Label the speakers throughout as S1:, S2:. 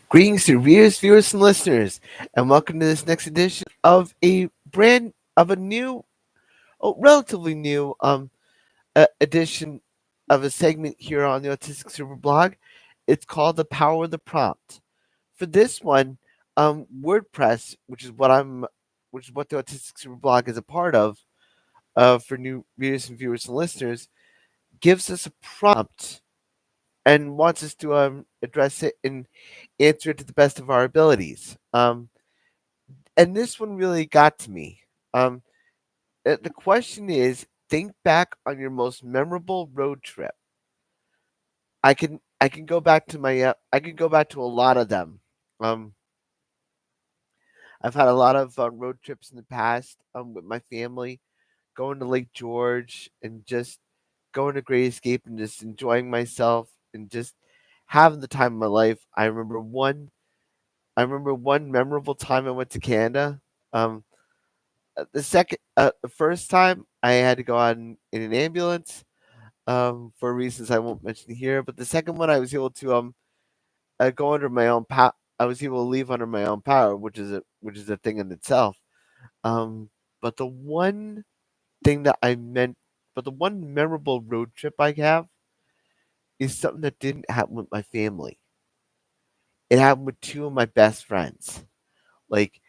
S1: Greetings to readers, viewers, and listeners, and welcome to this next edition of a new, relatively new edition of a segment here on the Autistic Super Blog. It's called "The Power of the Prompt." For this one, WordPress, which is what the Autistic Super Blog is a part of, for new readers and viewers and listeners, gives us a prompt and wants us to address it and answer it to the best of our abilities. And this one really got to me. Um, the question is: think back on your most memorable road trip. I can go back to I can go back to a lot of them. Um, I've had a lot of road trips in the past with my family, going to Lake George and just going to Great Escape and just enjoying myself and just having the time of my life. I remember one memorable time I went to Canada. Um, the first time I had to go on in an ambulance, for reasons I won't mention here. But the second one, I was able to go under my own power. I was able to leave under my own power, which is a thing in itself. Um, but the one thing that I meant, but the one memorable road trip I have is something that didn't happen with my family. It happened with two of my best friends. Like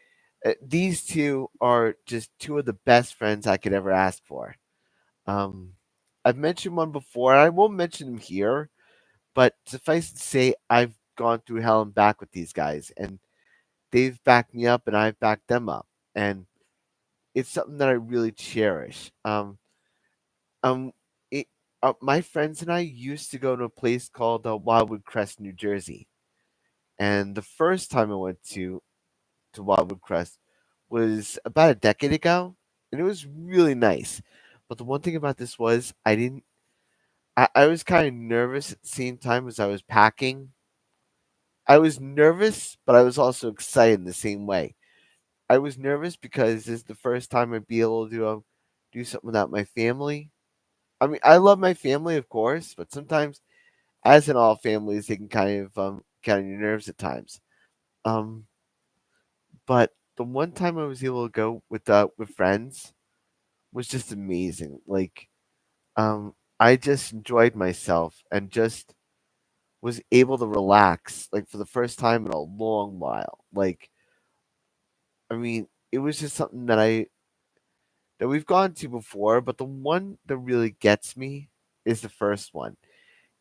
S1: these two are just two of the best friends I could ever ask for. Um, I've mentioned one before. I won't mention him here, but suffice to say, I've gone through hell and back with these guys, and they've backed me up, and I've backed them up, and it's something that I really cherish. Um, it, my friends and I used to go to a place called Wildwood Crest, New Jersey, and the first time I went to Wildwood Crest was about a decade ago, and it was really nice. But the one thing about this was I was kind of nervous at the same time as I was packing. I was nervous, but I was also excited in the same way. I was nervous because this is the first time I'd be able to do something without my family. I mean, I love my family, of course, but sometimes, as in all families, they can kind of get on your nerves at times. Um, but the one time I was able to go with friends was just amazing. Like, I just enjoyed myself and just was able to relax, like, for the first time in a long while. Like, I mean, it was just something that we've gone to before, but the one that really gets me is the first one.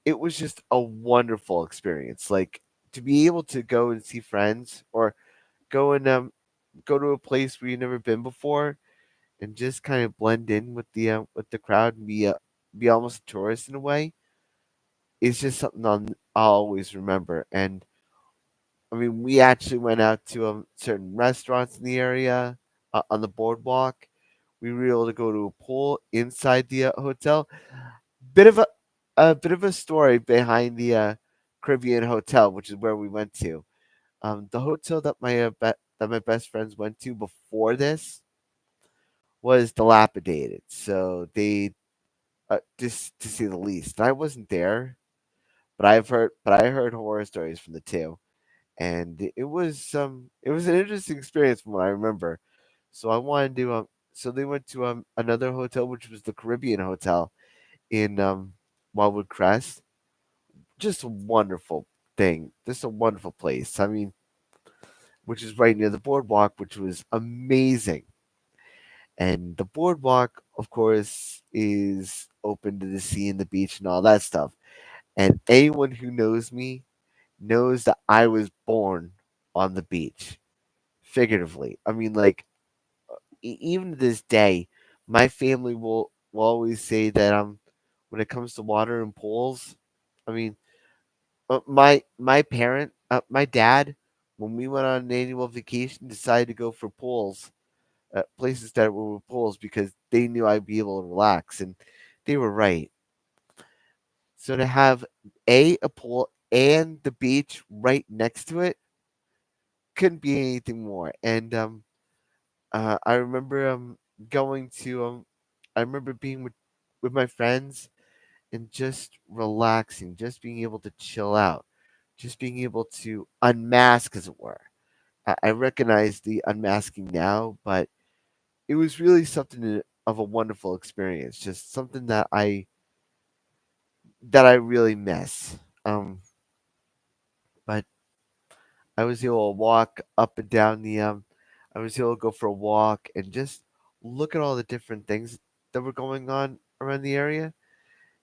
S1: It was just a wonderful experience. Like, to be able to go and see friends or go and go to a place where you've never been before and just kind of blend in with the crowd and be almost a tourist in a way is just something I'll always remember. And I mean, we actually went out to certain restaurants in the area on the boardwalk. We were able to go to a pool inside the hotel. Bit of a bit of a story behind the Caribbean hotel, which is where we went to. The hotel that that my best friends went to before this was dilapidated, so they just to say the least. And I wasn't there, but I heard horror stories from the two, and it was an interesting experience from what I remember. So I wanted to so they went to another hotel, which was the Caribbean hotel in Wildwood Crest. Just a wonderful thing, just a wonderful place. I mean, which is right near the boardwalk, which was amazing. And the boardwalk, of course, is open to the sea and the beach and all that stuff. And anyone who knows me knows that I was born on the beach, figuratively. I mean, like, even to this day, my family will always say that when it comes to water and pools, I mean, my dad, when we went on an annual vacation, decided to go for pools, places that were with pools because they knew I'd be able to relax, and they were right. So to have a pool and the beach right next to it couldn't be anything more. And I remember going to I remember being with my friends and just relaxing, just being able to chill out, just being able to unmask, as it were. I recognize the unmasking now, but it was really something of a wonderful experience. Just something that I really miss. But I was able to walk up and down the I was able to go for a walk and just look at all the different things that were going on around the area,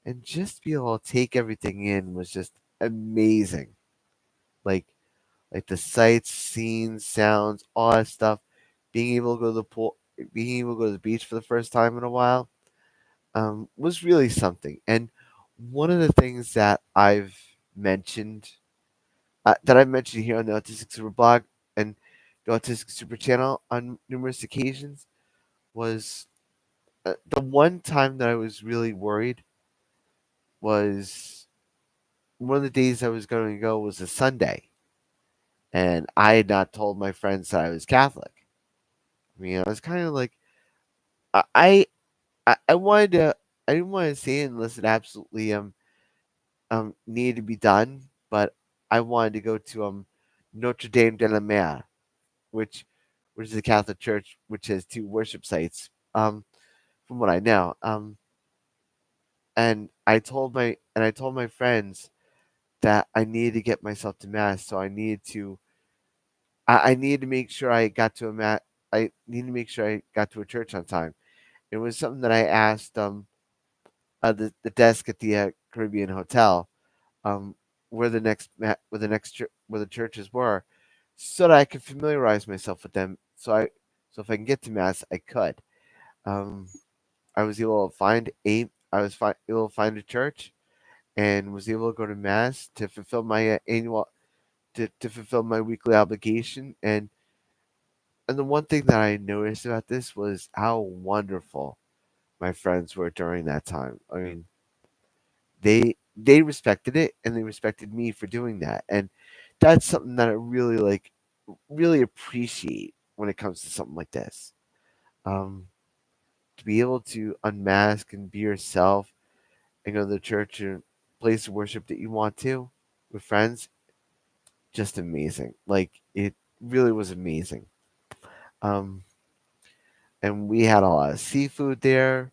S1: and just be able to take everything in was just amazing. Like like the sights, scenes, sounds, all that stuff. Being able to go to the pool, being able to go to the beach for the first time in a while, was really something. And one of the things that I've mentioned here on the Autistic Super blog and the Autistic Super channel on numerous occasions was, the one time that I was really worried was one of the days I was going to go was a Sunday, and I had not told my friends that I was Catholic. I mean, I was kind of like, I, I, I wanted to, I didn't want to say it unless it absolutely needed to be done, but I wanted to go to Notre Dame de la Mer, which which is a Catholic church which has two worship sites. From what I know. And I told my friends that I needed to get myself to mass, so I needed to make sure I got to a mat. I needed to make sure I got to a church on time. It was something that I asked the desk at the Caribbean Hotel, um where the churches were, so that I could familiarize myself with them. So if I can get to mass, I could. Um, I was able to able to find a church and was able to go to mass to fulfill my to fulfill my weekly obligation. And the one thing that I noticed about this was how wonderful my friends were during that time. I mean, they respected it, and they respected me for doing that. And that's something that I really appreciate when it comes to something like this. Um, to be able to unmask and be yourself and go to the church or place of worship that you want to with friends, just amazing. Like, it really was amazing. Um, and we had a lot of seafood there.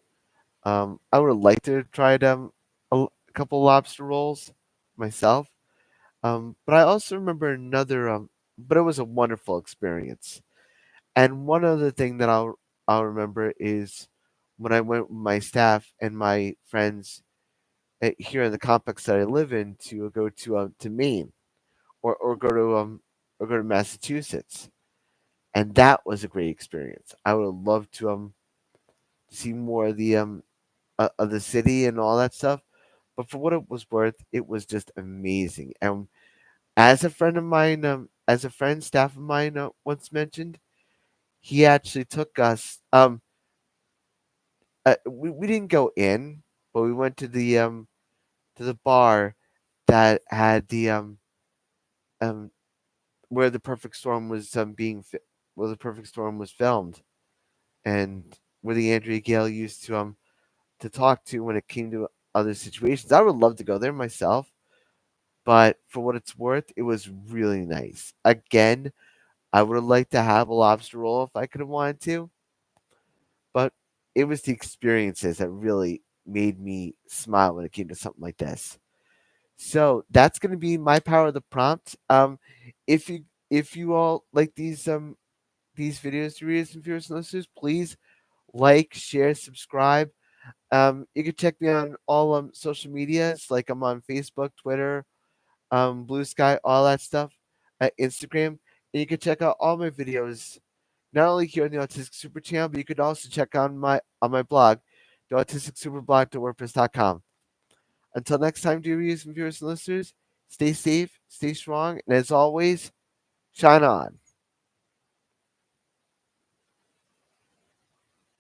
S1: I would have liked to have tried a couple lobster rolls myself. But I also remember but it was a wonderful experience. And one other thing that I'll remember is when I went with my staff and my friends, here in the complex that I live in, to go to Maine, or go to Massachusetts, and that was a great experience. I would have loved to see more of the city and all that stuff, but for what it was worth, it was just amazing. And as a friend staff of mine once mentioned, he actually took us. We didn't go in, but we went to the bar that had the um where the Perfect Storm was where the Perfect Storm was filmed, and where the Andrea Gale used to talk to when it came to other situations. I would love to go there myself, but for what it's worth, it was really nice. Again, I would have liked to have a lobster roll if I could have wanted to, but it was the experiences that really made me smile when it came to something like this. So that's going to be my power of the prompt. If you all like these videos, to readers and viewers and listeners, please like, share, subscribe. You can check me on all social medias, like I'm on Facebook, Twitter, Blue Sky, all that stuff, Instagram, and you can check out all my videos not only here on the Autistic Super channel, but you could also check on my blog, the autisticsuperblog.wordpress.com. Until next time, dear readers and viewers and listeners, stay safe, stay strong, and as always, shine on.